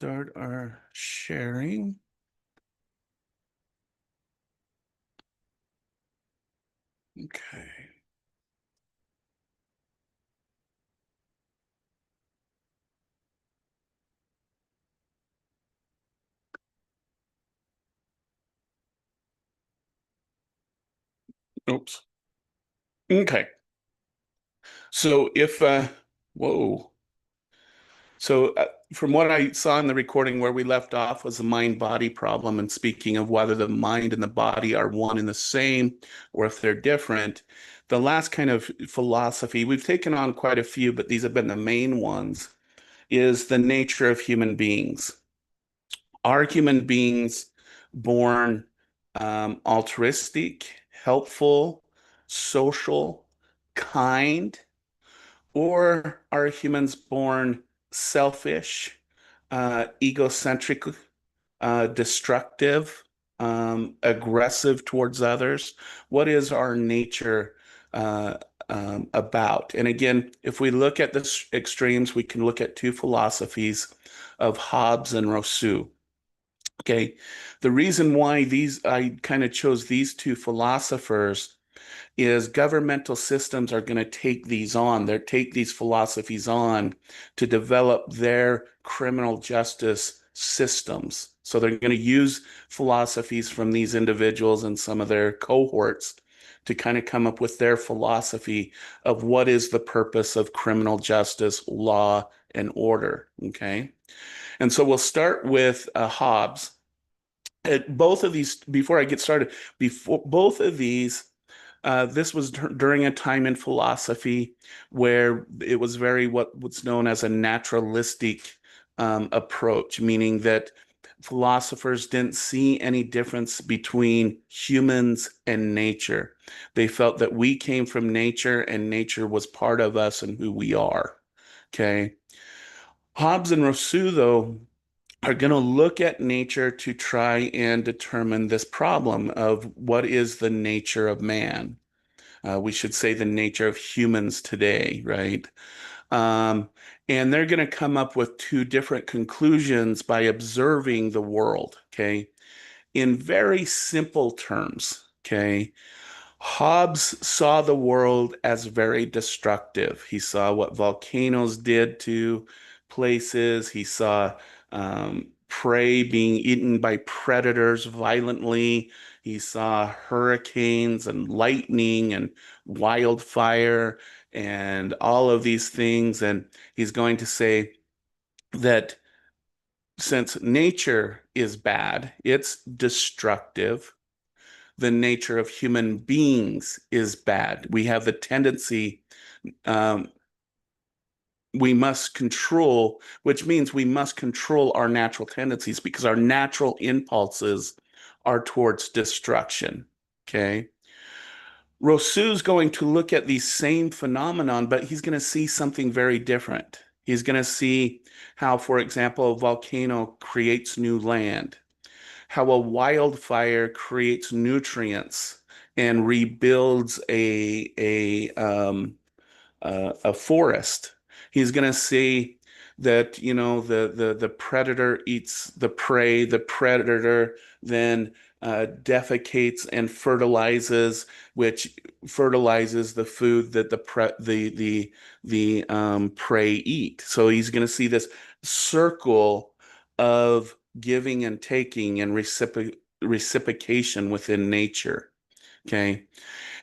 Start our sharing. Okay. Oops. Okay. So whoa. So from what I saw in the recording where we left off was the mind-body problem, and speaking of whether the mind and the body are one and the same or if they're different, the last kind of philosophy, we've taken on quite a few, but these have been the main ones, is the nature of human beings. Are human beings born altruistic, helpful, social, kind, or are humans born selfish, egocentric, destructive, aggressive towards others? What is our nature about? And again, if we look at the extremes, we can look at two philosophies of Hobbes and Rousseau. Okay. The reason why I kind of chose these two philosophers is governmental systems are going to take these on. They take these philosophies on to develop their criminal justice systems. So they're going to use philosophies from these individuals and some of their cohorts to kind of come up with their philosophy of what is the purpose of criminal justice, law, and order. Okay. And so we'll start with Hobbes. Both of these, before I get started, before both of these, this was during a time in philosophy where it was very what's known as a naturalistic approach, meaning that philosophers didn't see any difference between humans and nature. They felt that we came from nature and nature was part of us and who we are. Okay. Hobbes and Rousseau, though, are going to look at nature to try and determine this problem of what is the nature of man. We should say the nature of humans today, right? Um, and they're going to come up with two different conclusions by observing the world, okay? In very simple terms, okay? Hobbes saw the world as very destructive. He saw what volcanoes did to places. He saw prey being eaten by predators violently. He saw hurricanes and lightning and wildfire and all of these things. And he's going to say that since nature is bad, it's destructive, the nature of human beings is bad. We have the tendency, um, we must control, which means we must control our natural tendencies because our natural impulses are towards destruction. Okay. Rousseau's going to look at these same phenomenon, but he's going to see something very different. He's going to see how, for example, a volcano creates new land, how a wildfire creates nutrients and rebuilds a forest. He's going to see that, the predator eats the prey, the predator then defecates and fertilizes, which fertilizes the food that the prey eat. So he's going to see this circle of giving and taking and reciprocation within nature. Okay.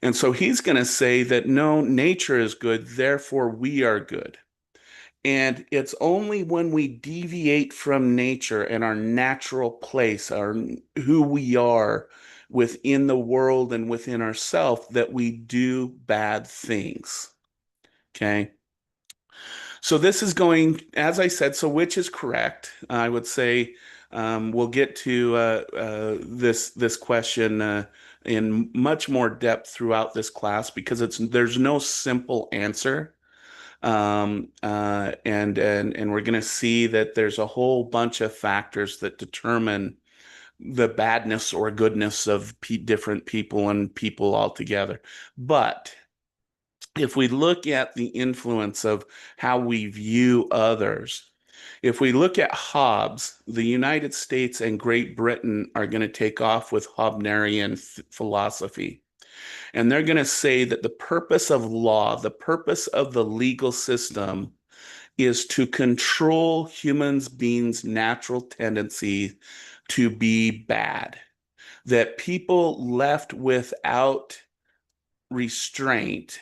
And so he's going to say that no, nature is good, therefore we are good. And it's only when we deviate from nature and our natural place, our who we are within the world and within ourselves, that we do bad things. Okay. So this is going, as I said, so which is correct? I would say we'll get to this question in much more depth throughout this class because there's no simple answer. And we're going to see that there's a whole bunch of factors that determine the badness or goodness of different people and people altogether. But if we look at the influence of how we view others, If we look at Hobbes, the United States and Great Britain are going to take off with Hobbesian philosophy. And they're going to say that the purpose of law, the purpose of the legal system is to control humans beings' natural tendency to be bad. That people left without restraint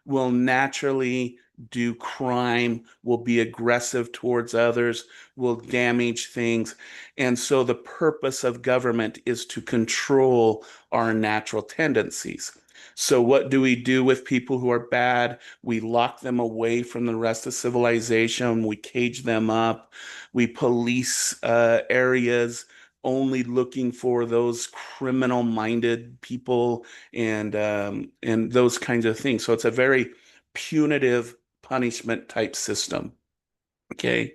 will naturally do crime, will be aggressive towards others, will damage things. And so the purpose of government is to control our natural tendencies. So, what do we do with people who are bad? We lock them away from the rest of civilization. We cage them up. We police areas only looking for those criminal-minded people and those kinds of things. So it's a very punitive punishment type system. Okay.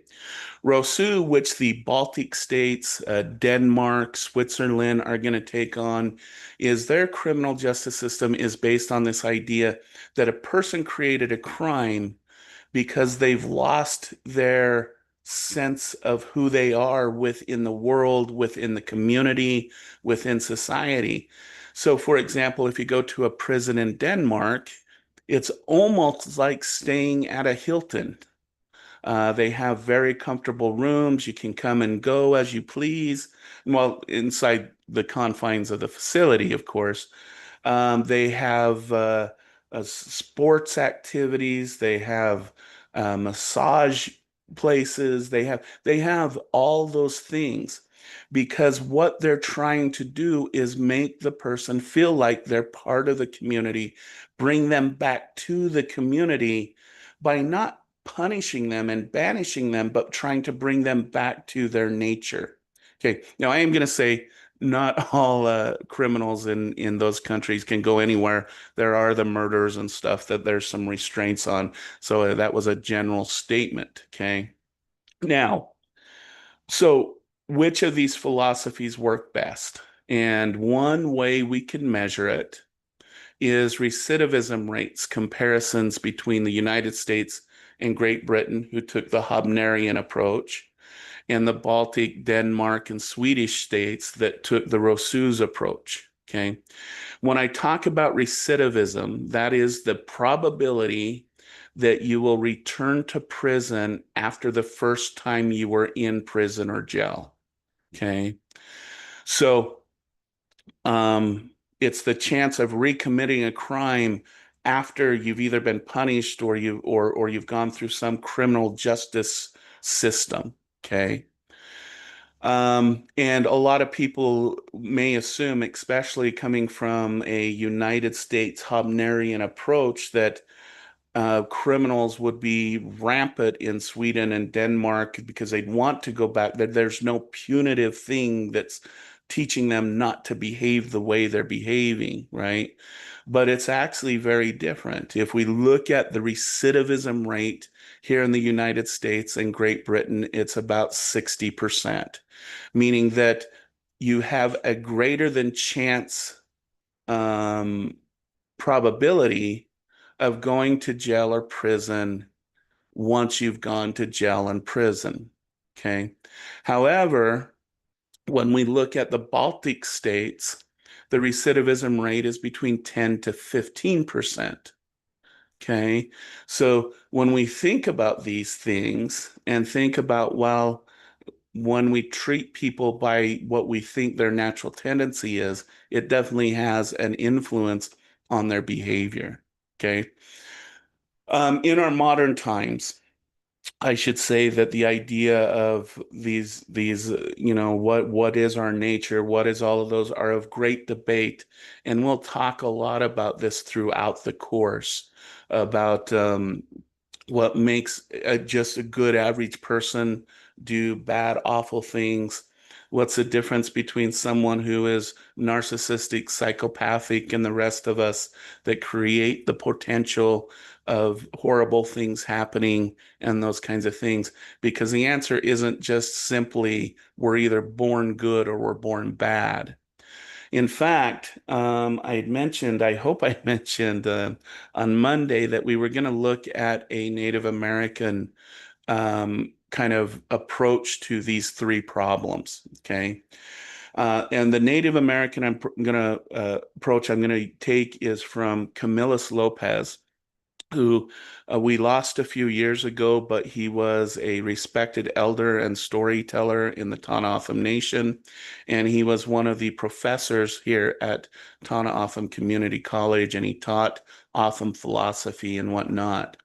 Rousseau, which the Baltic states, Denmark, Switzerland are going to take on, is their criminal justice system is based on this idea that a person created a crime because they've lost their sense of who they are within the world, within the community, within society. So, for example, if you go to a prison in Denmark, it's almost like staying at a Hilton. They have very comfortable rooms. You can come and go as you please. Well, inside the confines of the facility, of course. They have sports activities. They have massage places. They have all those things because what they're trying to do is make the person feel like they're part of the community, bring them back to the community by not punishing them and banishing them, but trying to bring them back to their nature. Okay, now I am going to say not all criminals in those countries can go anywhere. There are the murders and stuff that there's some restraints on. So that was a general statement. Okay. Now, so which of these philosophies work best? And one way we can measure it is recidivism rates, comparisons between the United States and Great Britain, who took the Hobnerian approach, and the Baltic, Denmark, and Swedish states that took the Rousseau's approach. Okay. When I talk about recidivism, that is the probability that you will return to prison after the first time you were in prison or jail. Okay. So it's the chance of recommitting a crime after you've either been punished or you've gone through some criminal justice system. Okay. And a lot of people may assume, especially coming from a United States Hobnerian approach, that criminals would be rampant in Sweden and Denmark because they'd want to go back. That there's no punitive thing that's teaching them not to behave the way they're behaving, right? But it's actually very different. If we look at the recidivism rate here in the United States and Great Britain, it's about 60%, meaning that you have a greater than chance um, probability of going to jail or prison once you've gone to jail and prison. Okay. However, when we look at the Baltic states, the recidivism rate is between 10 to 15%. Okay. So when we think about these things and think about, well, when we treat people by what we think their natural tendency is, it definitely has an influence on their behavior. Okay. In our modern times, I should say that the idea of what is our nature, what is all of those are of great debate, and we'll talk a lot about this throughout the course about what makes just a good average person do bad, awful things. What's the difference between someone who is narcissistic, psychopathic, and the rest of us that create the potential of horrible things happening and those kinds of things? Because the answer isn't just simply we're either born good or we're born bad. In fact, I hope I mentioned on Monday that we were going to look at a Native American kind of approach to these three problems. Okay. And the Native American going to approach I'm going to take is from Camillus Lopez, who we lost a few years ago, but he was a respected elder and storyteller in the Tohono O'odham Nation, and he was one of the professors here at Tohono O'odham Community College, and he taught O'odham philosophy and whatnot.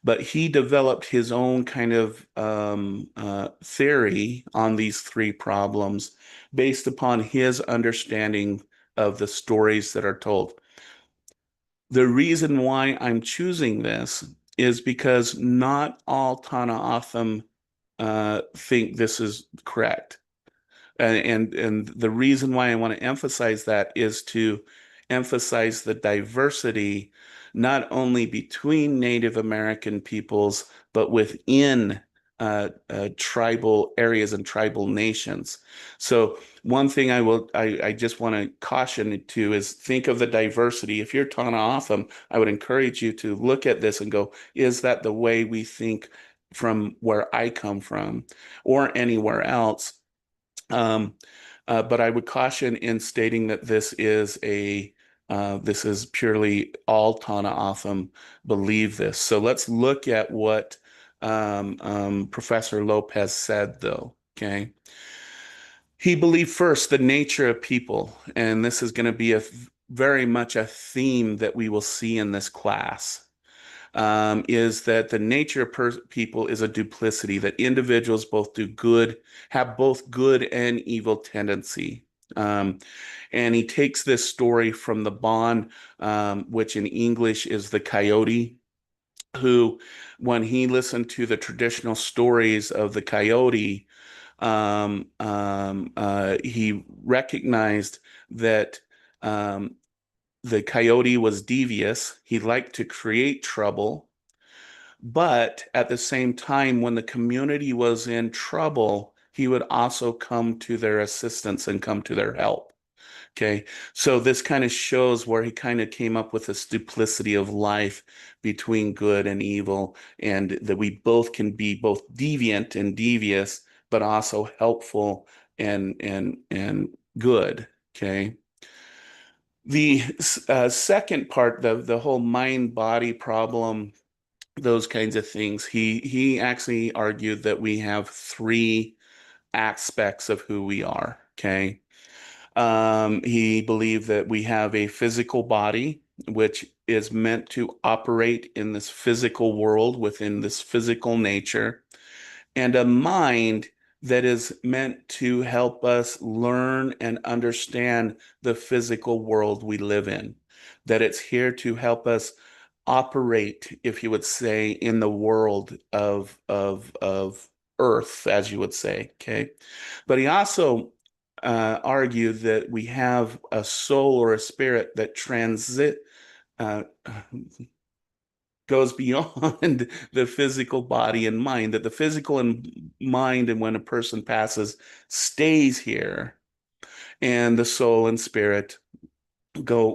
But he developed his own kind of theory on these three problems based upon his understanding of the stories that are told. The reason why I'm choosing this is because not all Tohono O'odham think this is correct. And the reason why I want to emphasize that is to emphasize the diversity not only between Native American peoples, but within tribal areas and tribal nations. So one thing I just want to caution to is think of the diversity. If you're Tohono O'odham, I would encourage you to look at this and go, is that the way we think from where I come from or anywhere else? Um, but I would caution in stating that this is purely all Tohono O'odham believe this. So let's look at what Professor Lopez said, though. Okay, he believed first the nature of people, and this is going to be very much a theme that we will see in this class. Is that the nature of people is a duplicity, that individuals have both good and evil tendency. Um, and he takes this story from the Bon, which in English is the coyote, who, when he listened to the traditional stories of the coyote, he recognized that the coyote was devious. He liked to create trouble. But at the same time, when the community was in trouble, he would also come to their assistance and come to their help. Okay. So this kind of shows where he kind of came up with this duplicity of life between good and evil, and that we both can be both deviant and devious, but also helpful and good. Okay. The second part, the whole mind body problem, those kinds of things, he actually argued that we have three aspects of who we are. Okay. He believed that we have a physical body, which is meant to operate in this physical world within this physical nature, and a mind that is meant to help us learn and understand the physical world we live in, that it's here to help us operate, if you would say, in the world of earth, as you would say. Okay. But he also argued that we have a soul or a spirit that uh, goes beyond the physical body and mind, that the physical and mind, and when a person passes, stays here, and the soul and spirit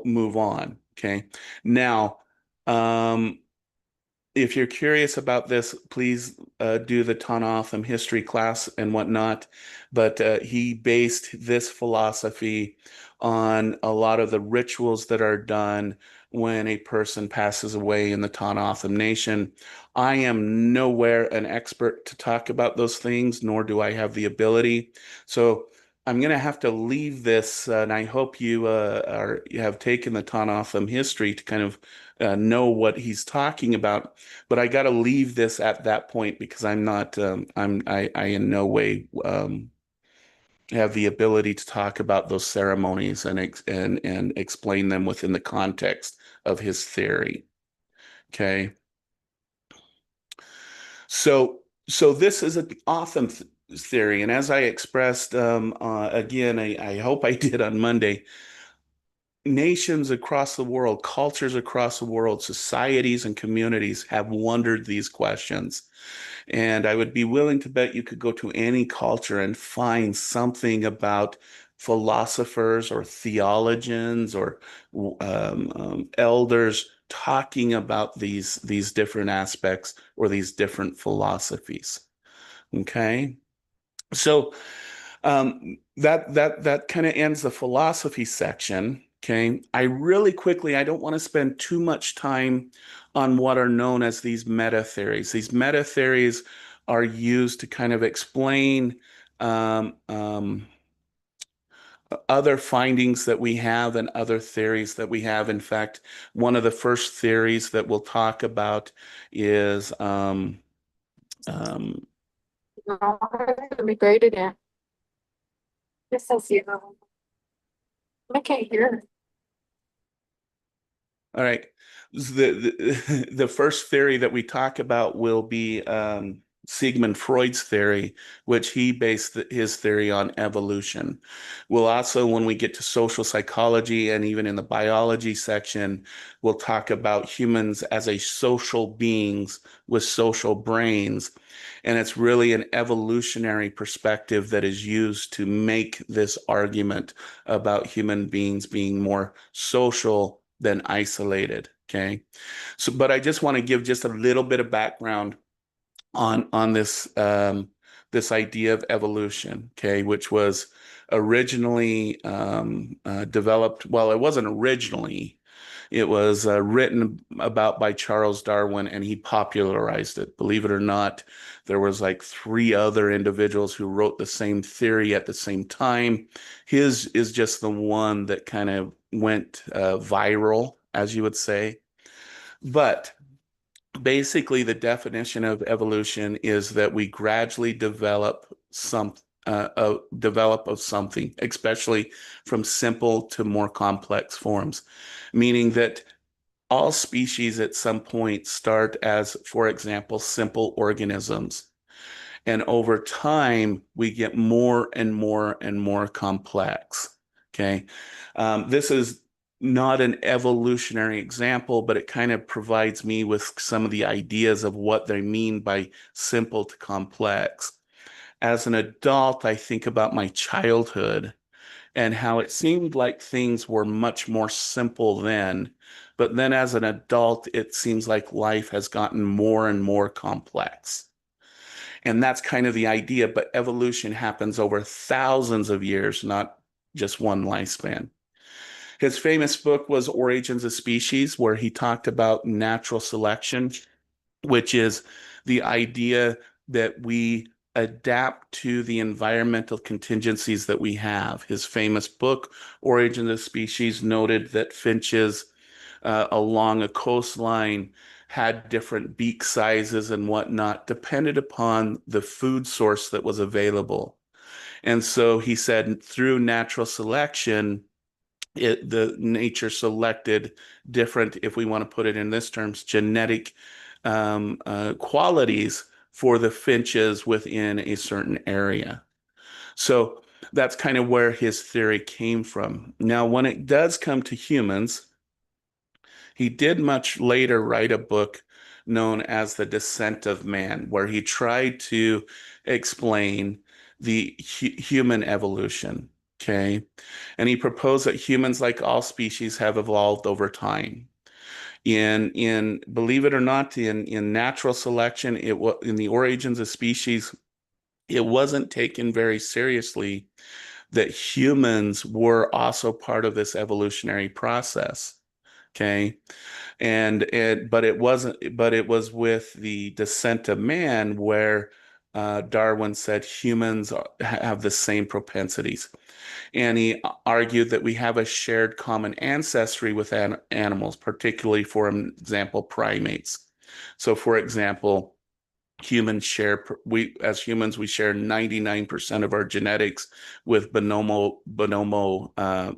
move on. Okay. Now, um, if you're curious about this, please do the Tohono O'odham history class and whatnot. But he based this philosophy on a lot of the rituals that are done when a person passes away in the Tohono O'odham Nation. I am nowhere an expert to talk about those things, nor do I have the ability. So I'm going to have to leave this, and I hope you have taken the Tohono O'odham history to kind of know what he's talking about. But I got to leave this at that point because I'm not I in no way have the ability to talk about those ceremonies and explain them within the context of his theory. Okay. So this is an awesome theory, and as I expressed again, I hope I did on Monday, nations across the world, cultures across the world, societies and communities have wondered these questions. And I would be willing to bet you could go to any culture and find something about philosophers or theologians or elders talking about these different aspects or these different philosophies. Okay. So that kind of ends the philosophy section. Okay. I really quickly, I don't want to spend too much time on what are known as these meta theories. These meta theories are used to kind of explain um, um, other findings that we have and other theories that we have. In fact, one of the first theories that we'll talk about is um, No, we graded it. It says zero. I can't hear. all right. The first theory that we talk about will be Sigmund Freud's theory, which he based his theory on evolution. We'll also, when we get to social psychology and even in the biology section, we'll talk about humans as a social beings with social brains. And it's really an evolutionary perspective that is used to make this argument about human beings being more social than isolated. Okay. So, but I just want to give just a little bit of background on this this idea of evolution, okay, which was originally developed. Well, it wasn't originally. It was written about by Charles Darwin, and he popularized it. Believe it or not, there was like three other individuals who wrote the same theory at the same time. His is just the one that kind of went viral, as you would say. But basically, the definition of evolution is that we gradually develop of something, especially from simple to more complex forms, meaning that all species at some point start as, for example, simple organisms. And over time, we get more and more and more complex. Okay. This is not an evolutionary example, but it kind of provides me with some of the ideas of what they mean by simple to complex. As an adult, I think about my childhood and how it seemed like things were much more simple then. But then as an adult, it seems like life has gotten more and more complex. And that's kind of the idea, but evolution happens over thousands of years, not just one lifespan. His famous book was Origins of Species, where he talked about natural selection, which is the idea that we adapt to the environmental contingencies that we have. His famous book, Origins of Species, noted that finches along a coastline had different beak sizes and whatnot, depended upon the food source that was available. And so he said through natural selection, the nature selected different, if we want to put it in this terms, genetic qualities for the finches within a certain area. So that's kind of where his theory came from. Now, when it does come to humans, he did much later write a book known as The Descent of Man, where he tried to explain the human evolution. Okay. And he proposed that humans, like all species, have evolved over time. In believe it or not, in natural selection, it was in the origins of species, it wasn't taken very seriously that humans were also part of this evolutionary process. Okay. But it wasn't, but it was with the descent of man where Darwin said humans have the same propensities. And he argued that we have a shared common ancestry with animals, particularly, for example, primates. So, for example, we as humans we share 99% of our genetics with bonobo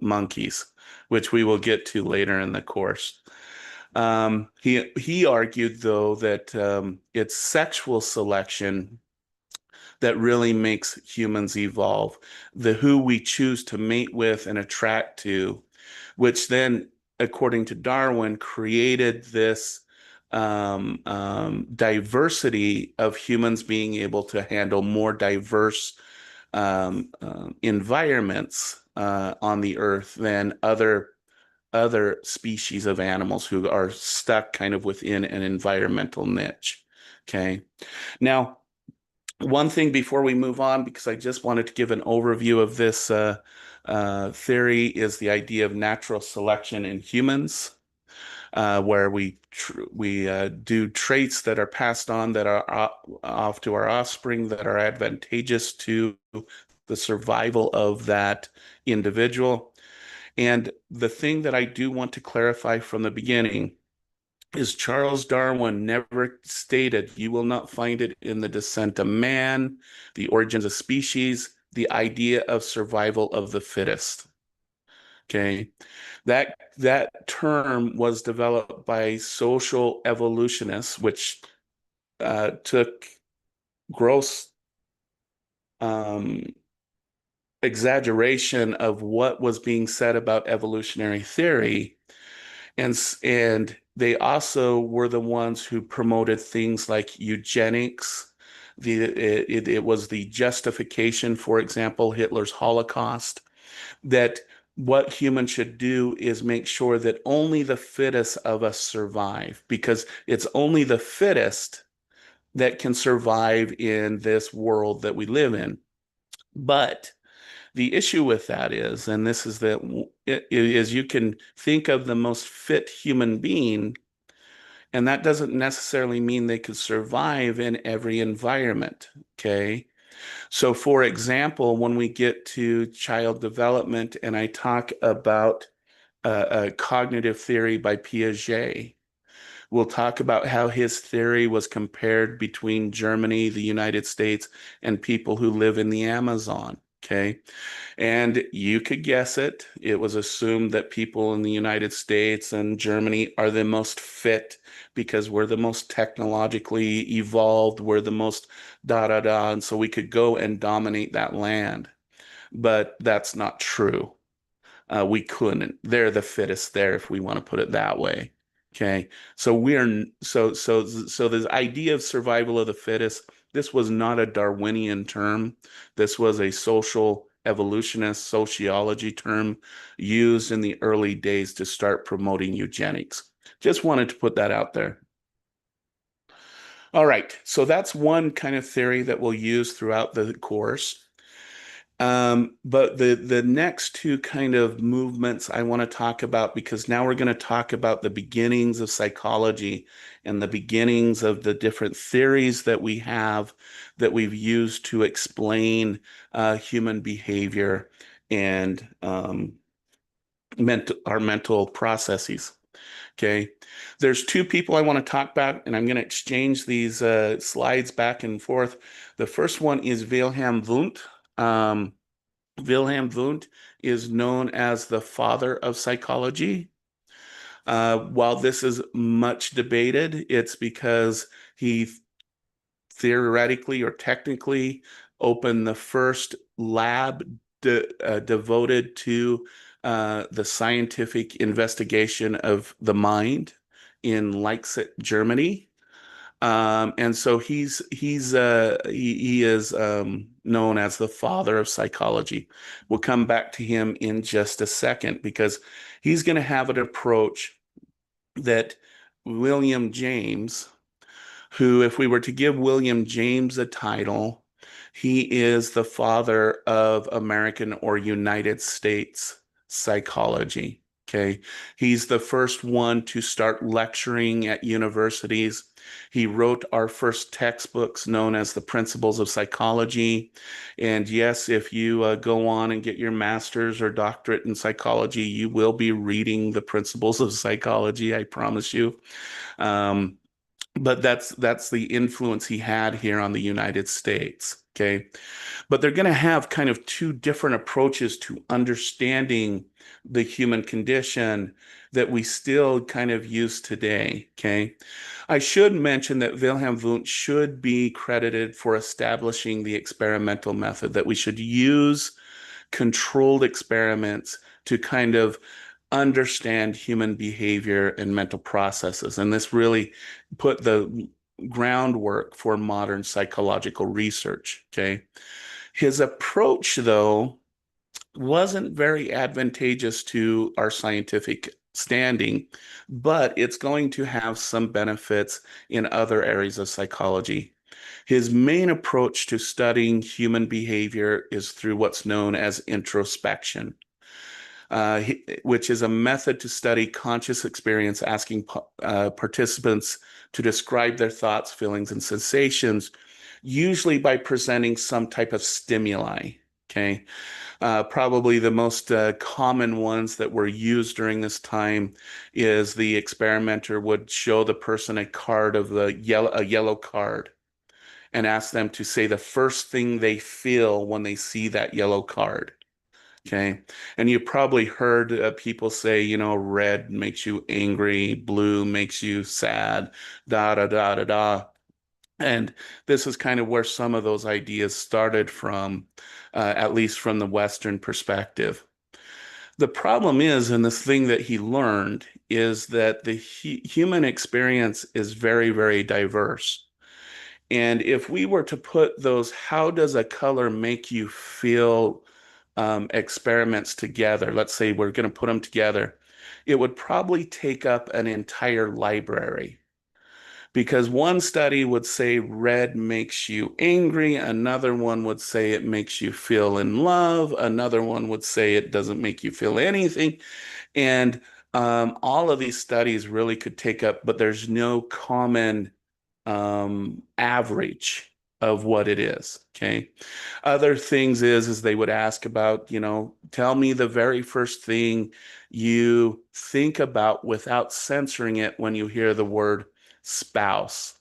monkeys, which we will get to later in the course. He argued, though, that it's sexual selection that really makes humans evolve, the who we choose to mate with and attract to, which then, according to Darwin, created this diversity of humans being able to handle more diverse environments on the earth than other species of animals who are stuck kind of within an environmental niche. Okay. Now, One thing before we move on, because I just wanted to give an overview of this theory, is the idea of natural selection in humans, where we do traits that are passed on that are off to our offspring that are advantageous to the survival of that individual. And the thing that I do want to clarify from the beginning is Charles Darwin never stated, you will not find it in the descent of man, the origins of species, the idea of survival of the fittest. Okay. That term was developed by social evolutionists, which took gross um, exaggeration of what was being said about evolutionary theory, and they also were the ones who promoted things like eugenics. It was the justification, for example, Hitler's Holocaust, that what humans should do is make sure that only the fittest of us survive, because it's only the fittest that can survive in this world that we live in. But the issue with that is, and this is that is you can think of the most fit human being, and that doesn't necessarily mean they could survive in every environment. Okay. So, for example, when we get to child development and I talk about cognitive theory by Piaget, we'll talk about how his theory was compared between Germany, the United States, and people who live in the Amazon. Okay. And you could guess it. It was assumed that people in the United States and Germany are the most fit because we're the most technologically evolved, we're the most da da da. And so we could go and dominate that land. But that's not true. We couldn't. They're the fittest there, if we want to put it that way. Okay. So so this idea of survival of the fittest, this was not a Darwinian term. This was a social evolutionist sociology term used in the early days to start promoting eugenics. Just wanted to put that out there. All right. So that's one kind of theory that we'll use throughout the course. But the next two kind of movements I want to talk about, because now we're going to talk about the beginnings of psychology and the beginnings of the different theories that we have that we've used to explain human behavior and our mental processes. Okay. There's two people I want to talk about, and I'm going to exchange these slides back and forth. The first one is Wilhelm Wundt. Um, Wilhelm Wundt is known as the father of psychology. While this is much debated, it's because he theoretically or technically opened the first lab devoted to the scientific investigation of the mind in Leipzig, Germany. And so he is known as the father of psychology. We'll come back to him in just a second because he's going to have an approach that William James, who, if we were to give William James a title, he is the father of American or United States psychology. Okay. He's the first one to start lecturing at universities. He wrote our first textbooks known as the Principles of Psychology. And yes, if you go on and get your master's or doctorate in psychology, you will be reading the Principles of Psychology, I promise you. Um, but that's the influence he had here on the United States. Okay. But they're going to have kind of two different approaches to understanding the human condition that we still kind of use today. Okay. I should mention that Wilhelm Wundt should be credited for establishing the experimental method, that we should use controlled experiments to kind of understand human behavior and mental processes. And this really put the groundwork for modern psychological research. Okay. His approach, though, wasn't very advantageous to our scientific standing, but it's going to have some benefits in other areas of psychology. His main approach to studying human behavior is through what's known as introspection, which is a method to study conscious experience, asking participants to describe their thoughts, feelings, and sensations, usually by presenting some type of stimuli. Okay. Probably the most common ones that were used during this time is the experimenter would show the person a card of a yellow card and ask them to say the first thing they feel when they see that yellow card. Okay. And you probably heard people say, red makes you angry, blue makes you sad, da da da da da. And this is kind of where some of those ideas started from, at least from the Western perspective. The problem is, and this thing that he learned, is that the human experience is very, very diverse. And if we were to put those, how does a color make you feel, experiments together, let's say we're going to put them together, it would probably take up an entire library. Because one study would say red makes you angry, another one would say it makes you feel in love, another one would say it doesn't make you feel anything. And all of these studies really could take up, but there's no common average of what it is. Okay. Other things is they would ask about, tell me the very first thing you think about without censoring it when you hear the word spouse,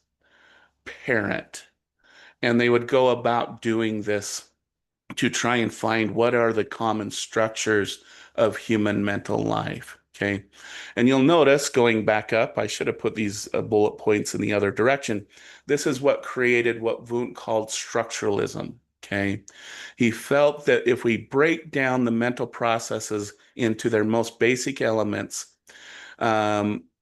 parent. And they would go about doing this to try and find what are the common structures of human mental life. Okay. And you'll notice going back up, I should have put these bullet points in the other direction. This is what created what Wundt called structuralism. Okay. He felt that if we break down the mental processes into their most basic elements,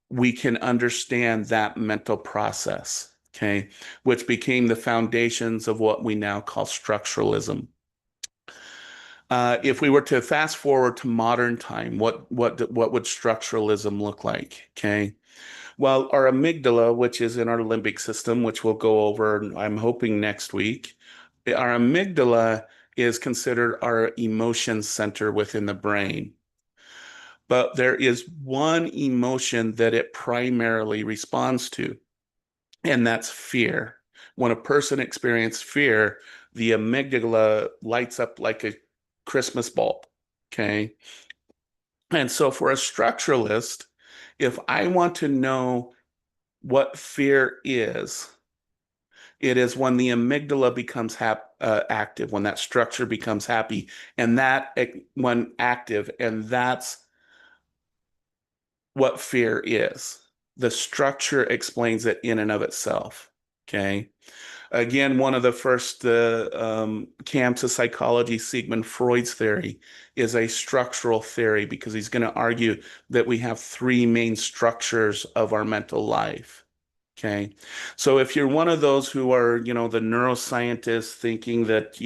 we can understand that mental process. Okay. Which became the foundations of what we now call structuralism. If we were to fast forward to modern time, what would structuralism look like? Okay. Well, our amygdala, which is in our limbic system, which we'll go over, I'm hoping next week, our amygdala is considered our emotion center within the brain. But there is one emotion that it primarily responds to, and that's fear. When a person experiences fear, the amygdala lights up like a Christmas bulb. Okay. And so for a structuralist, if I want to know what fear is, it is when the amygdala becomes active, when that structure becomes happy, and that when active, and that's what fear is. The structure explains it in and of itself. Okay. Again, one of the first camps of psychology, Sigmund Freud's theory, is a structural theory because he's going to argue that we have three main structures of our mental life. Okay. So if you're one of those who are, the neuroscientists thinking that,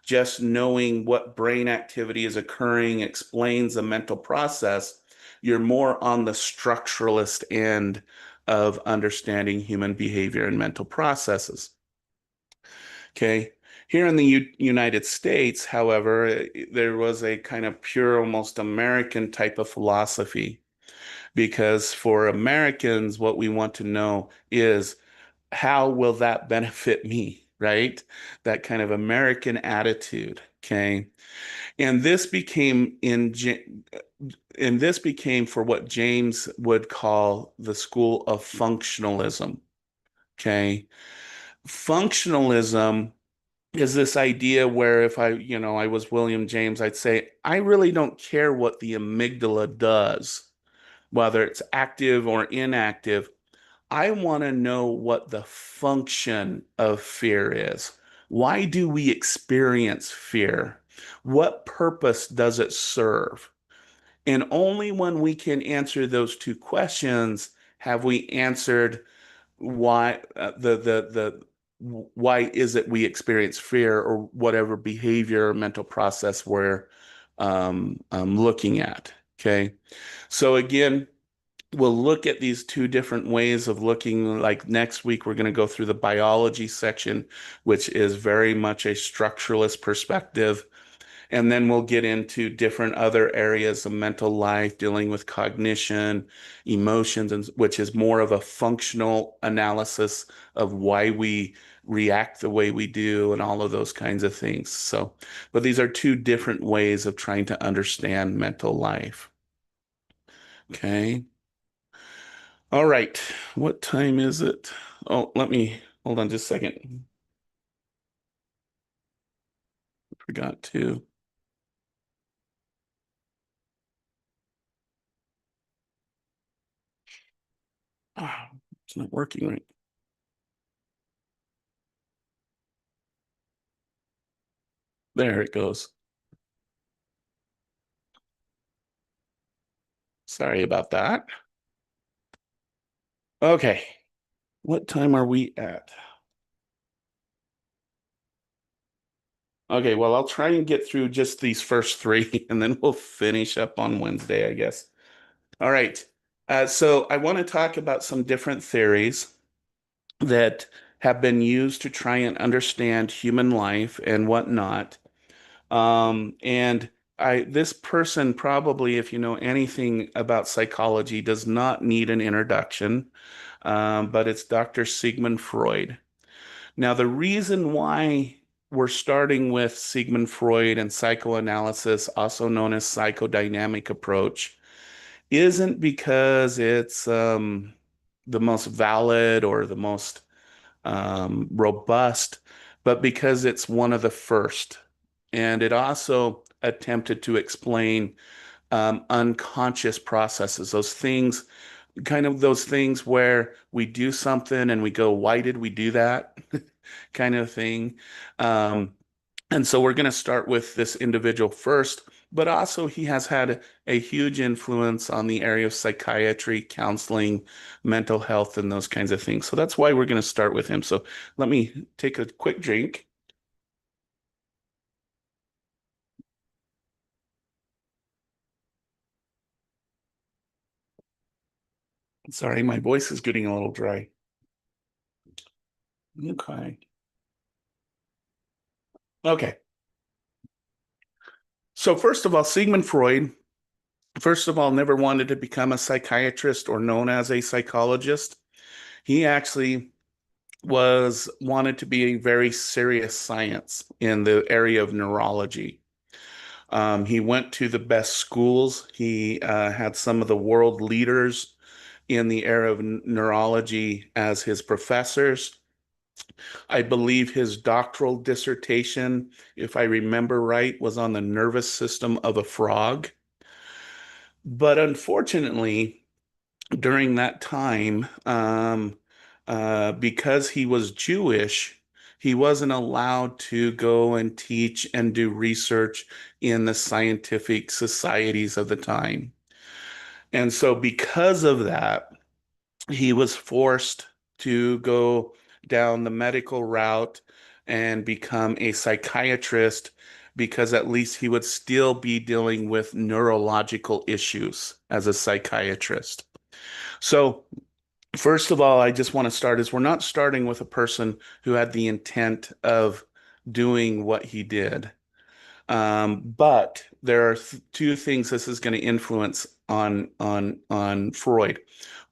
just knowing what brain activity is occurring explains a mental process, you're more on the structuralist end of understanding human behavior and mental processes. Okay. Here in the United States, however, there was a kind of pure, almost American type of philosophy because for Americans, what we want to know is how will that benefit me, right? That kind of American attitude. Okay. And this became and this became for what James would call the school of functionalism. Okay. Functionalism is this idea where if I was William James, I'd say, I really don't care what the amygdala does, whether it's active or inactive. I want to know what the function of fear is. Why do we experience fear? What purpose does it serve? And only when we can answer those two questions have we answered why why is it we experience fear or whatever behavior or mental process we're looking at. Okay. So again, we'll look at these two different ways of looking. Like next week, we're going to go through the biology section, which is very much a structuralist perspective. And then we'll get into different other areas of mental life, dealing with cognition, emotions, and which is more of a functional analysis of why we react the way we do and all of those kinds of things. So, but these are two different ways of trying to understand mental life. Okay. All right. What time is it? Oh, let me hold on just a second. Forgot to. Ah, it's not working right. There it goes. Sorry about that. Okay. What time are we at? Okay, well, I'll try and get through just these first three and then we'll finish up on Wednesday, I guess. All right. So I want to talk about some different theories that have been used to try and understand human life and whatnot. And this person probably, if you know anything about psychology, does not need an introduction, but it's Dr. Sigmund Freud. Now, the reason why we're starting with Sigmund Freud and psychoanalysis, also known as psychodynamic approach, isn't because it's the most valid or the most robust, but because it's one of the first. And it also attempted to explain unconscious processes, those things, kind of those things where we do something and we go, why did we do that? Kind of thing. Um, and so we're going to start with this individual first, but also he has had a huge influence on the area of psychiatry, counseling, mental health, and those kinds of things. So that's why we're going to start with him. So let me take a quick drink. Sorry, my voice is getting a little dry. Okay. Okay. So first of all, Sigmund Freud, first of all, never wanted to become a psychiatrist or known as a psychologist. He actually was wanted to be a very serious science in the area of neurology. He went to the best schools. He had some of the world leaders in the area of neurology as his professors. I believe his doctoral dissertation, if I remember right, was on the nervous system of a frog. But unfortunately, during that time, because he was Jewish, he wasn't allowed to go and teach and do research in the scientific societies of the time. And so, because of that, he was forced to go down the medical route and become a psychiatrist because at least he would still be dealing with neurological issues as a psychiatrist. So, first of all, I just want to start is we're not starting with a person who had the intent of doing what he did. But there are two things this is going to influence on Freud.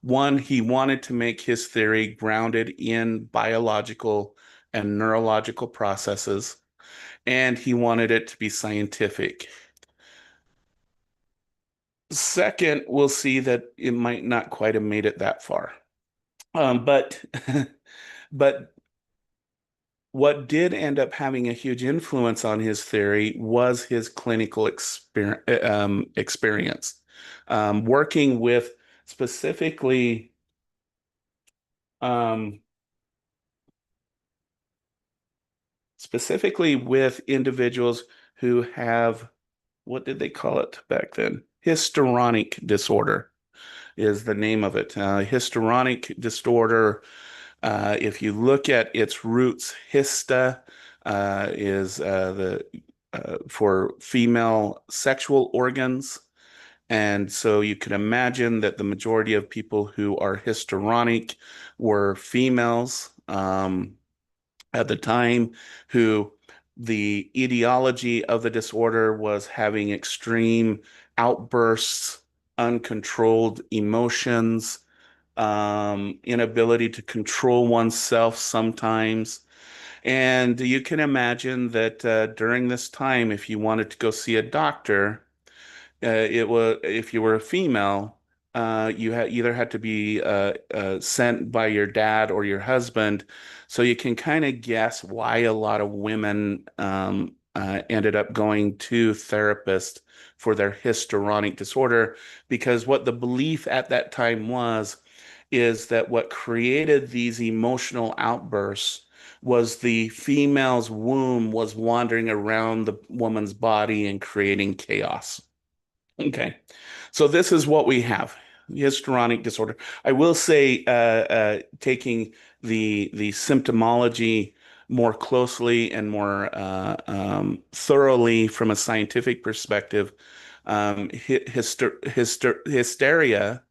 One, he wanted to make his theory grounded in biological and neurological processes, and he wanted it to be scientific. Second, we'll see that it might not quite have made it that far. But but what did end up having a huge influence on his theory was his clinical experience, working with specifically um, specifically with individuals who have what did they call it back then? Histrionic disorder is the name of it. Histrionic disorder. If you look at its roots, hista is the for female sexual organs, And so you can imagine that the majority of people who are histrionic were females at the time, who the etiology of the disorder was having extreme outbursts, uncontrolled emotions, inability to control oneself sometimes. And you can imagine that during this time, if you wanted to go see a doctor, it was if you were a female, you had either had to be sent by your dad or your husband. So you can kind of guess why a lot of women ended up going to therapists for their histrionic disorder, because what the belief at that time was is that what created these emotional outbursts was the female's womb was wandering around the woman's body and creating chaos. Okay. So this is what we have. Histrionic disorder. I will say, taking the symptomology more closely and more thoroughly from a scientific perspective, hysteria,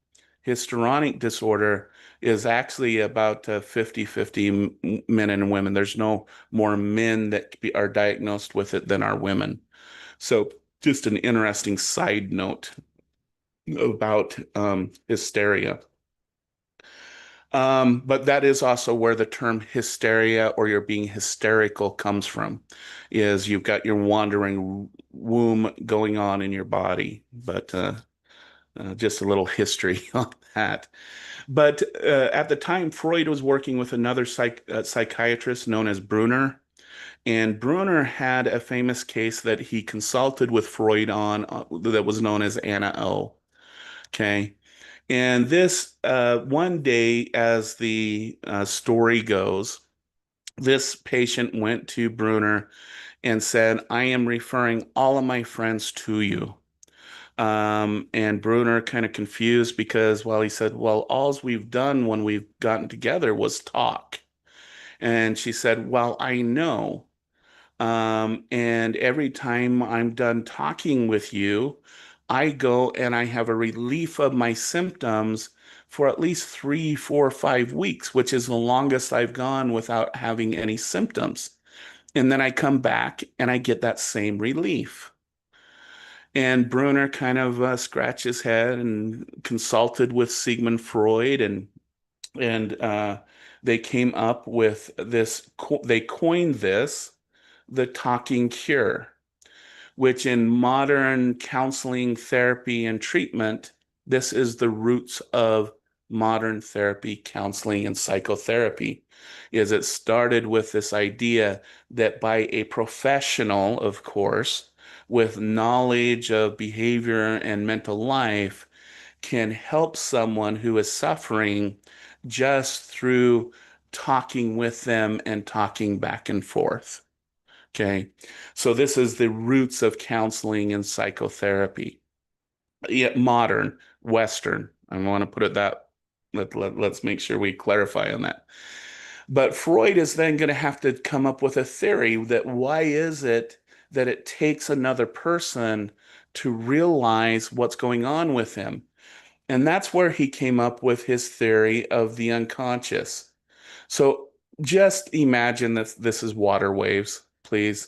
histrionic disorder is actually about 50-50 men and women. There's no more men that are diagnosed with it than are women. So just an interesting side note about hysteria. But that is also where the term hysteria or you're being hysterical comes from, is you've got your wandering womb going on in your body. But just a little history on that. But at the time, Freud was working with another psychiatrist known as Brunner. And Brunner had a famous case that he consulted with Freud on that was known as Anna O. Okay. And this one day, as the story goes, this patient went to Brunner and said, I am referring all of my friends to you. And Brunner kind of confused because, well, he said, well, alls we've done when we've gotten together was talk. And she said, well, I know. And every time I'm done talking with you, I go and I have a relief of my symptoms for at least 3, 4, 5 weeks, which is the longest I've gone without having any symptoms. And then I come back and I get that same relief. And Brunner kind of scratched his head and consulted with Sigmund Freud, and they came up with this. They coined this the talking cure, which in modern counseling, therapy, and treatment, this is the roots of modern therapy, counseling, and psychotherapy. Is it started with this idea that by a professional, of course, with knowledge of behavior and mental life, can help someone who is suffering just through talking with them and talking back and forth. Okay. So this is the roots of counseling and psychotherapy. Yet modern, Western. I want to put it that let's make sure we clarify on that. But Freud is then going to have to come up with a theory that why is it that it takes another person to realize what's going on with him? And that's where he came up with his theory of the unconscious. So just imagine that this is water waves, please.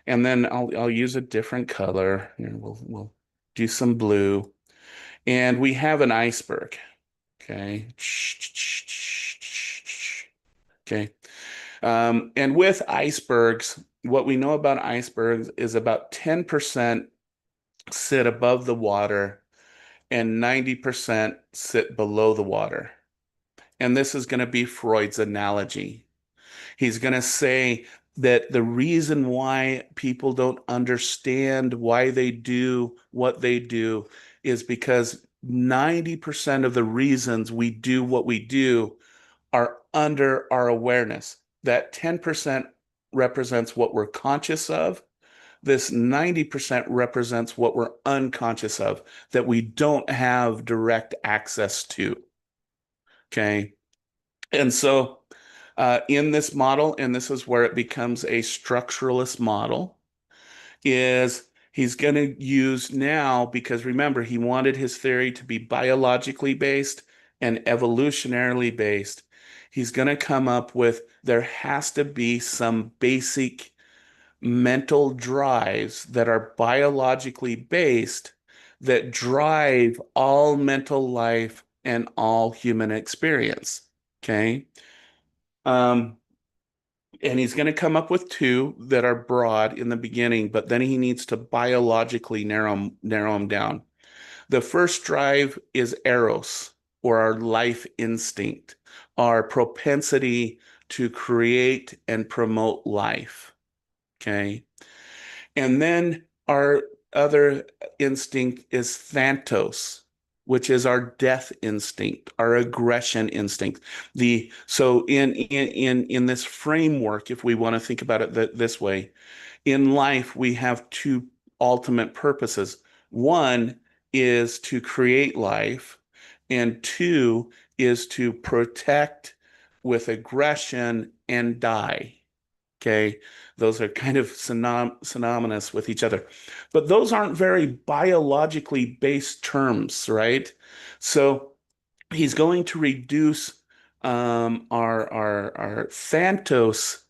And then I'll use a different color. Here, we'll do some blue. And we have an iceberg. Okay. Okay. And with icebergs, what we know about icebergs is about 10% sit above the water and 90% sit below the water. And this is going to be Freud's analogy. He's going to say that the reason why people don't understand why they do what they do is because 90% of the reasons we do what we do are under our awareness. That 10% represents what we're conscious of. This 90% represents what we're unconscious of, that we don't have direct access to. Okay. And so in this model, and this is where it becomes a structuralist model, is He's going to use now, because remember, he wanted his theory to be biologically based and evolutionarily based. He's going to come up with there has to be some basic mental drives that are biologically based that drive all mental life and all human experience. Okay. Um, and he's going to come up with two that are broad in the beginning, but then he needs to biologically narrow them down. The first drive is eros, or our life instinct, our propensity to create and promote life. Okay. And then our other instinct is Thanatos, which is our death instinct, our aggression instinct. The so in this framework, if we want to think about it this way, in life we have two ultimate purposes. One is to create life, and two is to protect with aggression and die. Okay. Those are kind of synonymous with each other. But those aren't very biologically based terms, right? So he's going to reduce our Thanatos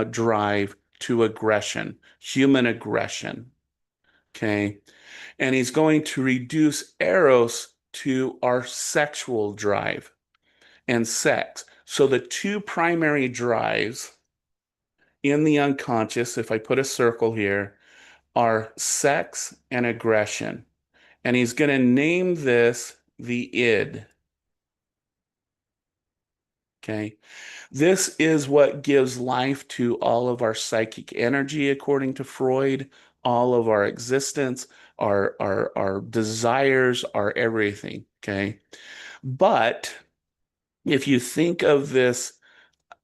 drive to aggression, human aggression. Okay. And he's going to reduce Eros to our sexual drive and sex. So the two primary drives in the unconscious, if I put a circle here, are sex and aggression. And he's going to name this the id. Okay. This is what gives life to all of our psychic energy, according to Freud, all of our existence, our desires, our everything. Okay. But if you think of this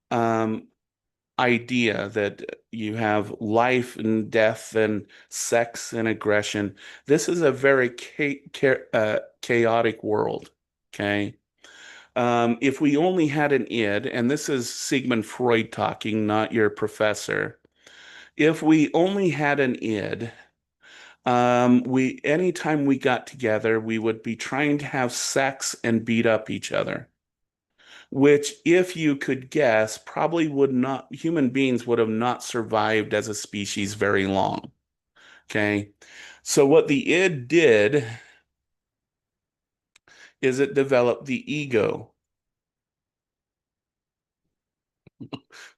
um, idea that you have life and death and sex and aggression. This is a very chaotic world. Okay. If we only had an id, and this is Sigmund Freud talking, not your professor. If we only had an id, anytime we got together, we would be trying to have sex and beat up each other, which, if you could guess, probably would not, human beings would have not survived as a species very long. Okay. So, what the id did is it developed the ego.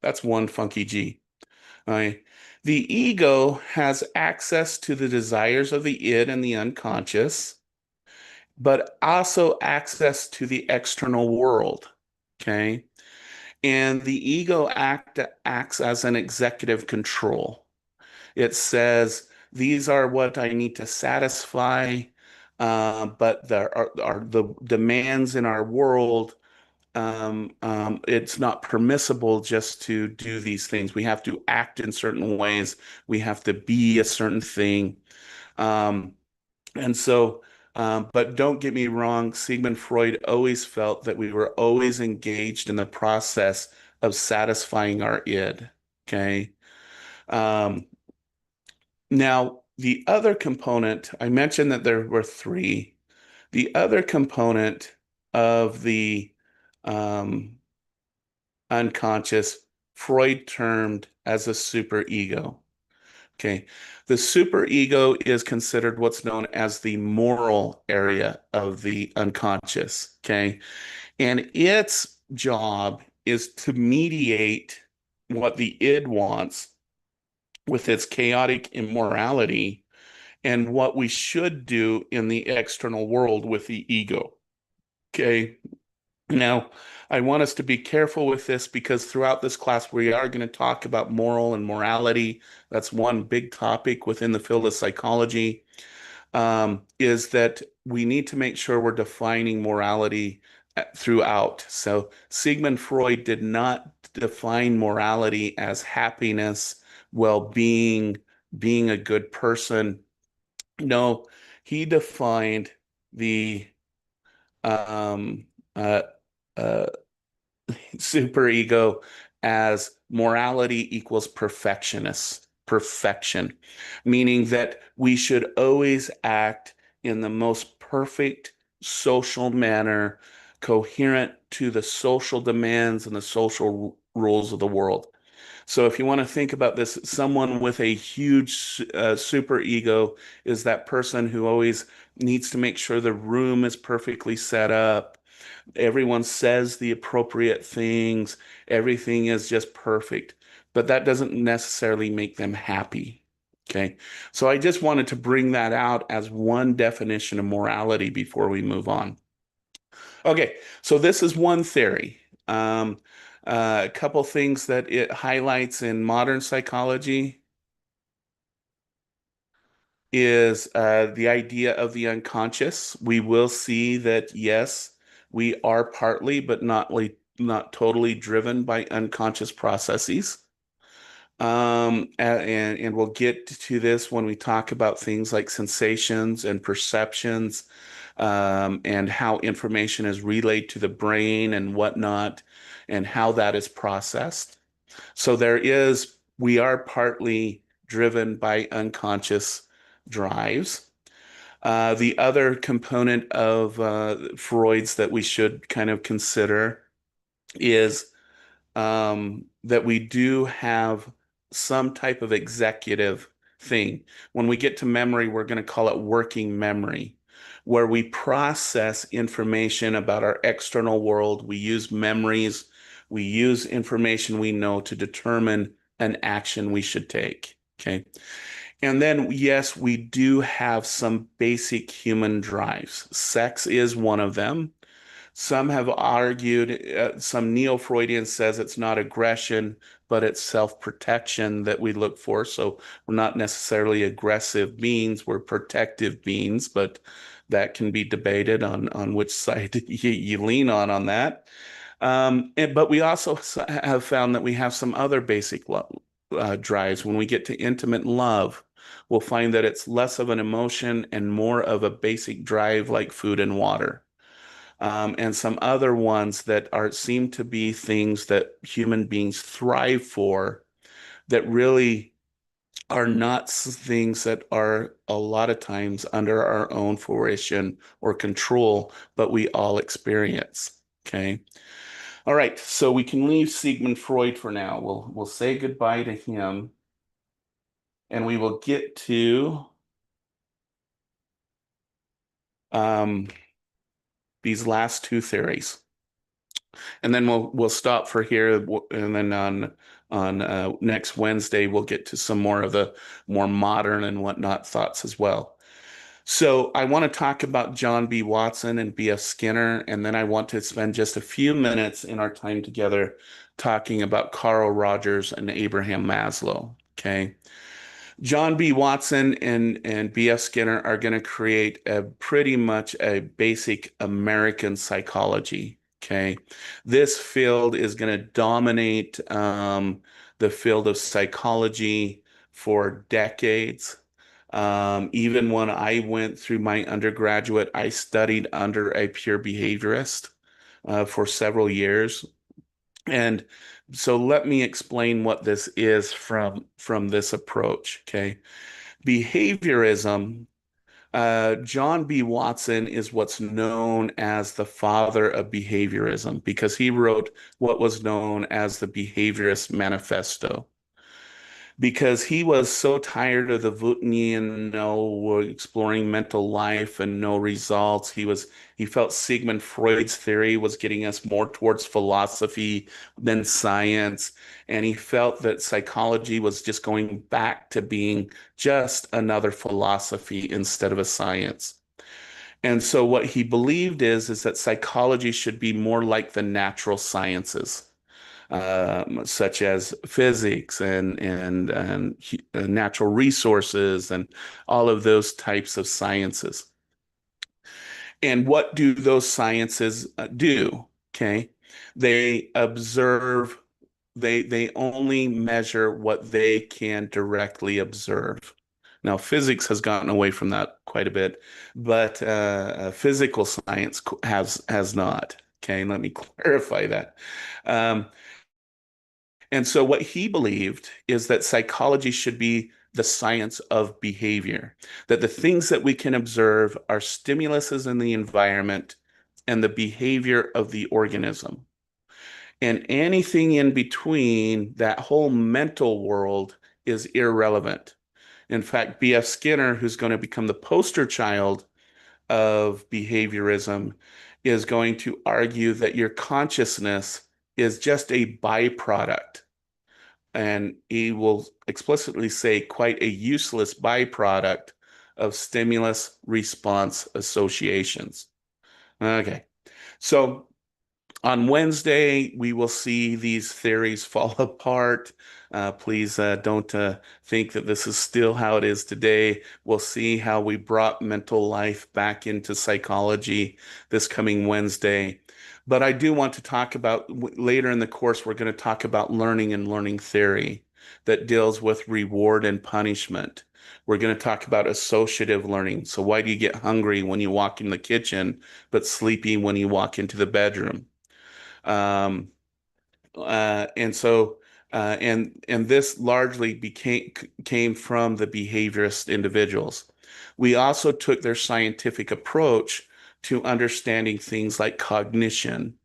That's one funky G. Okay. The ego has access to the desires of the id and the unconscious, but also access to the external world. Okay. And the ego acts as an executive control. It says, these are what I need to satisfy, but there are the demands in our world. It's not permissible just to do these things. We have to act in certain ways. We have to be a certain thing. Um, and so, but don't get me wrong, Sigmund Freud always felt that we were always engaged in the process of satisfying our id. Okay. Um, Now, the other component, I mentioned that there were three. The other component of the um, unconscious, Freud termed as a superego. Okay. The superego is considered what's known as the moral area of the unconscious. Okay. And its job is to mediate what the id wants with its chaotic immorality and what we should do in the external world with the ego. Okay. Now, I want us to be careful with this because throughout this class, we are going to talk about moral and morality. That's one big topic within the field of psychology, is that we need to make sure we're defining morality throughout. So, Sigmund Freud did not define morality as happiness, well-being, being a good person. No, he defined the um, uh, uh, superego as morality equals perfectionist. perfection, meaning that we should always act in the most perfect social manner, coherent to the social demands and the social rules of the world. So if you want to think about this, someone with a huge super ego is that person who always needs to make sure the room is perfectly set up. Everyone says the appropriate things. Everything is just perfect, but that doesn't necessarily make them happy. Okay. So I just wanted to bring that out as one definition of morality before we move on. Okay. So this is one theory. Um, a couple things that it highlights in modern psychology is the idea of the unconscious. We will see that yes, we are partly, but not totally driven by unconscious processes. And we'll get to this when we talk about things like sensations and perceptions, and how information is relayed to the brain and whatnot, and how that is processed. So we are partly driven by unconscious drives. The other component of Freud's that we should kind of consider is that we do have some type of executive thing. When we get to memory, we're going to call it working memory, where we process information about our external world. We use memories, we use information we know to determine an action we should take. Okay. And then, yes, we do have some basic human drives. Sex is one of them. Some have argued, some neo-Freudian says it's not aggression, but it's self-protection that we look for. So we're not necessarily aggressive beings, we're protective beings, but that can be debated on which side you lean on that. But we also have found that we have some other basic drives. When we get to intimate love, we'll find that it's less of an emotion and more of a basic drive like food and water. And some other ones that are seem to be things that human beings thrive for that really are not things that are a lot of times under our own fruition or control, but we all experience. Okay. All right. So we can leave Sigmund Freud for now. We'll say goodbye to him, and we will get to um, these last two theories. And then we'll stop for here, and then on next Wednesday we'll get to some more of the more modern and whatnot thoughts as well. So I want to talk about John B. Watson and B.F. Skinner, and then I want to spend just a few minutes in our time together talking about Carl Rogers and Abraham Maslow. Okay. John B. Watson and B.F. Skinner are going to create a pretty much a basic American psychology. Okay. This field is going to dominate the field of psychology for decades. Even when I went through my undergraduate, I studied under a pure behaviorist for several years. And so let me explain what this is from this approach. Okay. Behaviorism, John B. Watson is what's known as the father of behaviorism because he wrote what was known as the Behaviorist Manifesto because he was so tired of the Wuntian, no exploring mental life and no results. He felt Sigmund Freud's theory was getting us more towards philosophy than science, and he felt that psychology was just going back to being just another philosophy instead of a science. And so what he believed is that psychology should be more like the natural sciences, such as physics and natural resources and all of those types of sciences. And what do those sciences do? Okay, they observe. They only measure what they can directly observe. Now, physics has gotten away from that quite a bit, but physical science has not. Okay, let me clarify that. Um, And so what he believed is that psychology should be the science of behavior, that the things that we can observe are stimuluses in the environment and the behavior of the organism. And anything in between that whole mental world is irrelevant. In fact, B.F. Skinner, who's going to become the poster child of behaviorism, is going to argue that your consciousness is just a byproduct. And he will explicitly say quite a useless byproduct of stimulus response associations. Okay. So on Wednesday, we will see these theories fall apart. Please don't think that this is still how it is today. We'll see how we brought mental life back into psychology this coming Wednesday. But I do want to talk about later in the course, we're going to talk about learning and learning theory that deals with reward and punishment. We're going to talk about associative learning. So, why do you get hungry when you walk in the kitchen, but sleepy when you walk into the bedroom? Um, and so and this largely became came from the behaviorist individuals. We also took their scientific approach to understanding things like cognition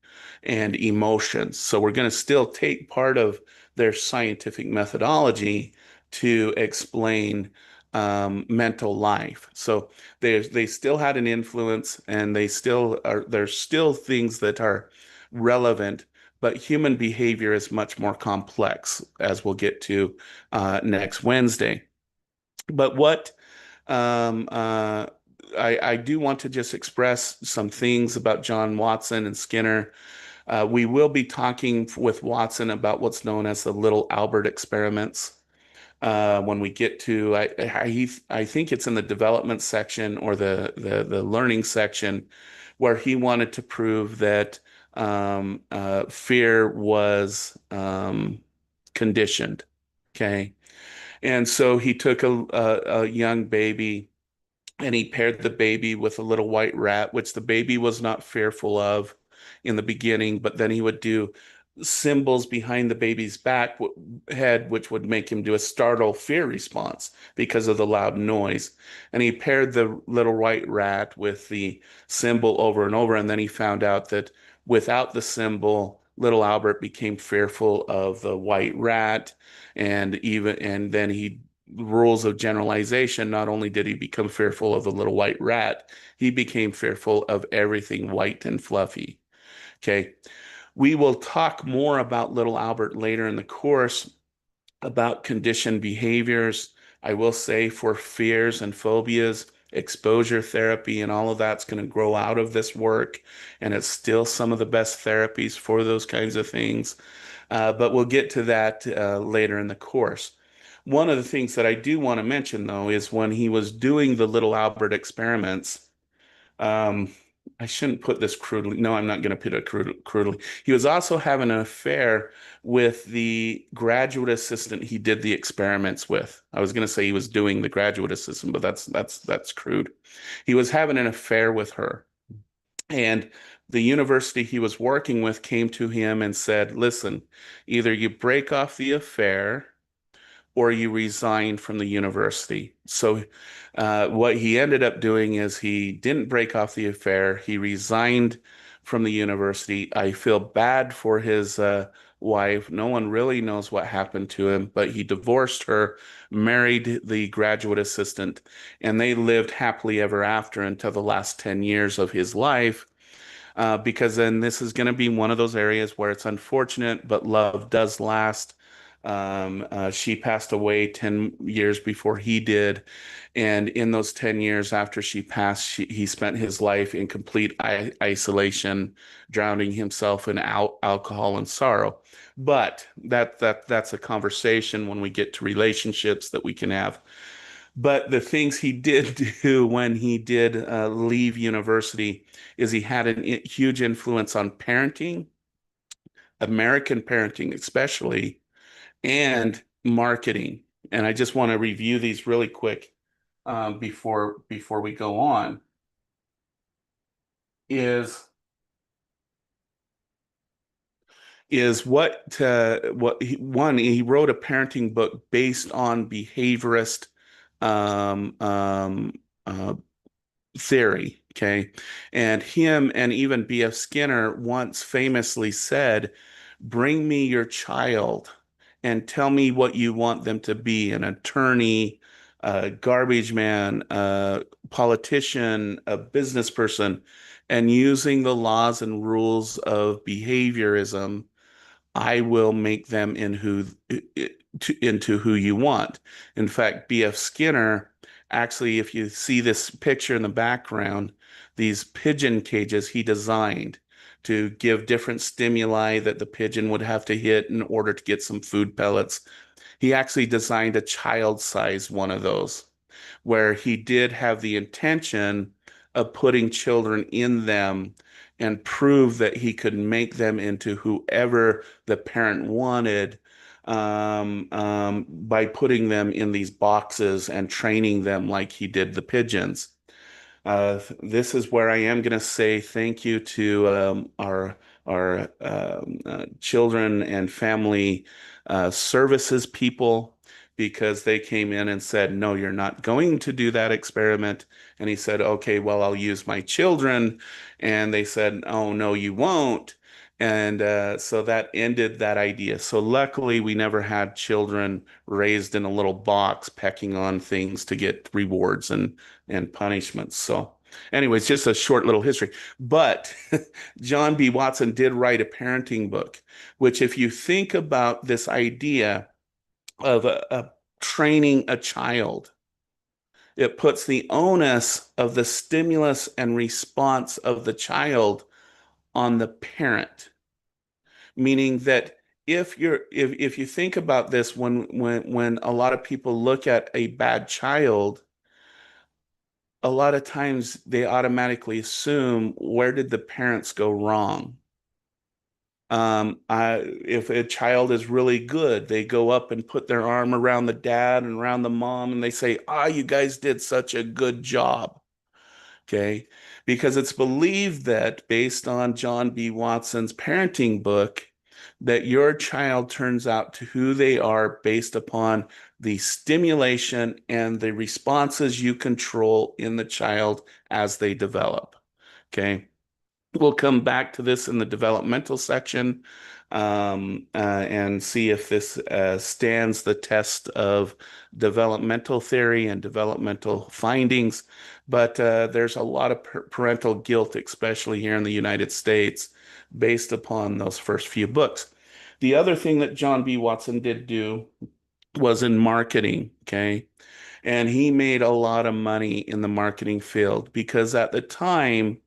and emotions. So we're going to still take part of their scientific methodology to explain mental life. So they still had an influence, and they still are. There's still things that are relevant, but human behavior is much more complex, as we'll get to next Wednesday. But what um, uh, I do want to just express some things about John Watson and Skinner. We will be talking with Watson about what's known as the Little Albert experiments. When we get to, I think it's in the development section or the learning section, where he wanted to prove that fear was conditioned. Okay. And so he took a young baby, and he paired the baby with a little white rat, which the baby was not fearful of in the beginning, but then he would do symbols behind the baby's back head, which would make him do a startle fear response because of the loud noise. And he paired the little white rat with the symbol over and over, and then he found out that without the symbol, little Albert became fearful of the white rat, and then he rules of generalization. Not only did he become fearful of the little white rat, he became fearful of everything white and fluffy. Okay. We will talk more about little Albert later in the course about conditioned behaviors. I will say for fears and phobias, exposure therapy and all of that's going to grow out of this work. And it's still some of the best therapies for those kinds of things. But we'll get to that later in the course. One of the things that I do want to mention, though, is when he was doing the little Albert experiments. Um, I shouldn't put this crudely. No, I'm not going to put it crudely. He was also having an affair with the graduate assistant he did the experiments with. I was going to say he was doing the graduate assistant, but that's crude. He was having an affair with her, and the university he was working with came to him and said, "Listen, either you break off the affair or you resign from the university." So, what he ended up doing is he didn't break off the affair. He resigned from the university. I feel bad for his wife. No one really knows what happened to him, but he divorced her, married the graduate assistant, and they lived happily ever after until the last 10 years of his life. Because then this is going to be one of those areas where it's unfortunate, but love does last. She passed away 10 years before he did. And in those 10 years after she passed, he spent his life in complete isolation, drowning himself in alcohol and sorrow. But that's a conversation when we get to relationships that we can have. But the things he did do when he did leave university is he had a huge influence on parenting, American parenting especially, and marketing. And I just want to review these really quick before we go on. Is is one, he wrote a parenting book based on behaviorist um, um, uh, theory. Okay. And him and even B.F. Skinner once famously said, bring me your child and tell me what you want them to be, an attorney, a garbage man, a politician, a business person, and using the laws and rules of behaviorism, I will make them into who you want. In fact, B.F. Skinner, actually, if you see this picture in the background, these pigeon cages he designed to give different stimuli that the pigeon would have to hit in order to get some food pellets. He actually designed a child-sized one of those where he did have the intention of putting children in them and prove that he could make them into whoever the parent wanted by putting them in these boxes and training them like he did the pigeons. This is where I am going to say thank you to our children and family services people because they came in and said, "No, you're not going to do that experiment." And he said, "Okay, well, I'll use my children." And they said, "Oh, no, you won't." And so that ended that idea. So luckily, we never had children raised in a little box pecking on things to get rewards and punishments. So, anyways, just a short little history. But John B. Watson did write a parenting book, which, if you think about this idea of training a child, it puts the onus of the stimulus and response of the child on the parent, meaning that if you think about this, when a lot of people look at a bad child, a lot of times they automatically assume, where did the parents go wrong? If a child is really good, they go up and put their arm around the dad and around the mom, and they say, "Ah, you guys did such a good job." Okay. Because it's believed that based on John B. Watson's parenting book, that your child turns out to who they are based upon the stimulation and the responses you control in the child as they develop. Okay. We'll come back to this in the developmental section and see if this stands the test of developmental theory and developmental findings. But there's a lot of parental guilt, especially here in the United States, based upon those first few books. The other thing that John B. Watson did do was in marketing, okay? And he made a lot of money in the marketing field because at the time,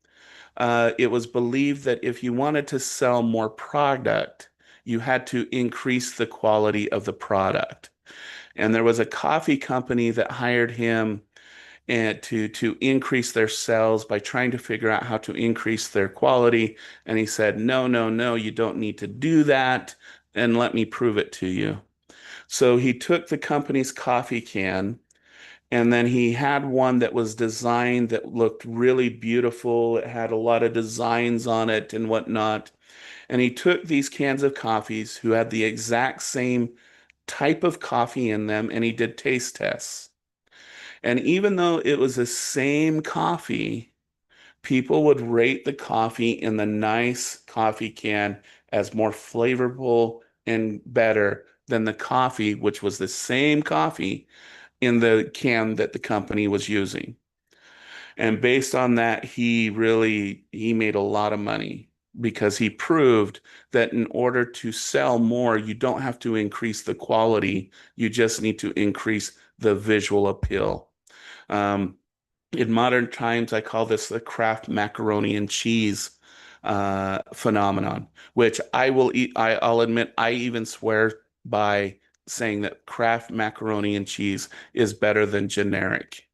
it was believed that if you wanted to sell more product, you had to increase the quality of the product. And there was a coffee company that hired him and to increase their sales by trying to figure out how to increase their quality. And he said, "No, no, no, you don't need to do that. And let me prove it to you." So he took the company's coffee can and then he had one that was designed that looked really beautiful. It had a lot of designs on it and whatnot. And he took these cans of coffees who had the exact same type of coffee in them and he did taste tests. And even though it was the same coffee, people would rate the coffee in the nice coffee can as more flavorful and better than the coffee, which was the same coffee in the can that the company was using. And based on that, he made a lot of money because he proved that in order to sell more, you don't have to increase the quality. You just need to increase the visual appeal. Um, in modern times, I call this the Kraft macaroni and cheese phenomenon, which I will eat. I'll admit, I even swear by saying that Kraft macaroni and cheese is better than generic.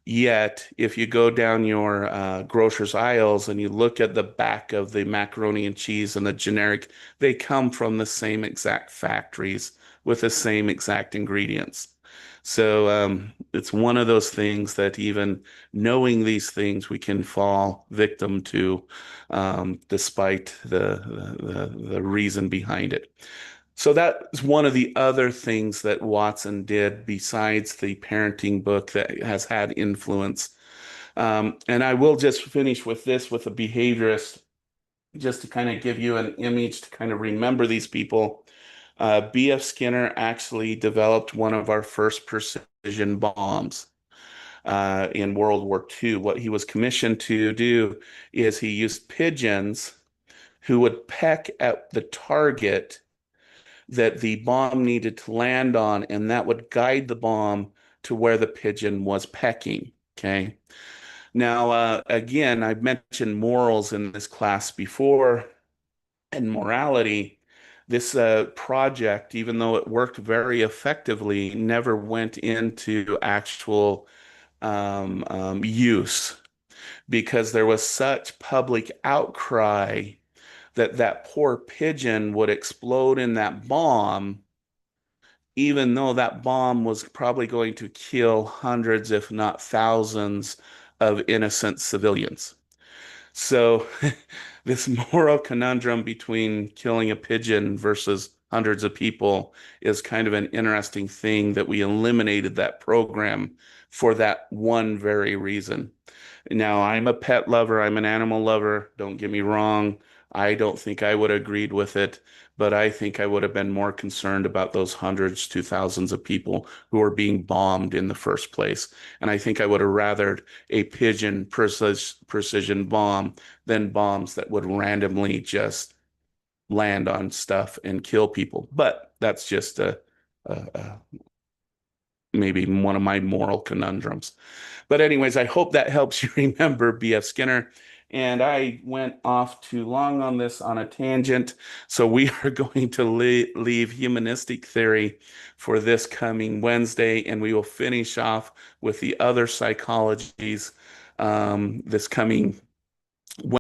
Yet, if you go down your grocer's aisles and you look at the back of the macaroni and cheese and the generic, they come from the same exact factories with the same exact ingredients. So it's one of those things that even knowing these things, we can fall victim to, despite the reason behind it. So that's one of the other things that Watson did besides the parenting book that has had influence. And I will just finish with this with a behaviorist, just to kind of give you an image to kind of remember these people. B.F. Skinner actually developed one of our first precision bombs in World War II. What he was commissioned to do is he used pigeons who would peck at the target that the bomb needed to land on, and that would guide the bomb to where the pigeon was pecking. Okay. Now, again, I've mentioned morals in this class before and morality. This project, even though it worked very effectively, never went into actual use because there was such public outcry that that poor pigeon would explode in that bomb, even though that bomb was probably going to kill hundreds, if not thousands, of innocent civilians. So, this moral conundrum between killing a pigeon versus hundreds of people is kind of an interesting thing that we eliminated that program for that one very reason. Now, I'm a pet lover, I'm an animal lover, don't get me wrong. I don't think I would have agreed with it, but I think I would have been more concerned about those hundreds to thousands of people who are being bombed in the first place. And I think I would have rathered a pigeon precision bomb than bombs that would randomly just land on stuff and kill people. But that's just a maybe one of my moral conundrums. But anyways, I hope that helps you remember B.F. Skinner. And I went off too long on this on a tangent. So we are going to leave humanistic theory for this coming Wednesday, and we will finish off with the other psychologies this coming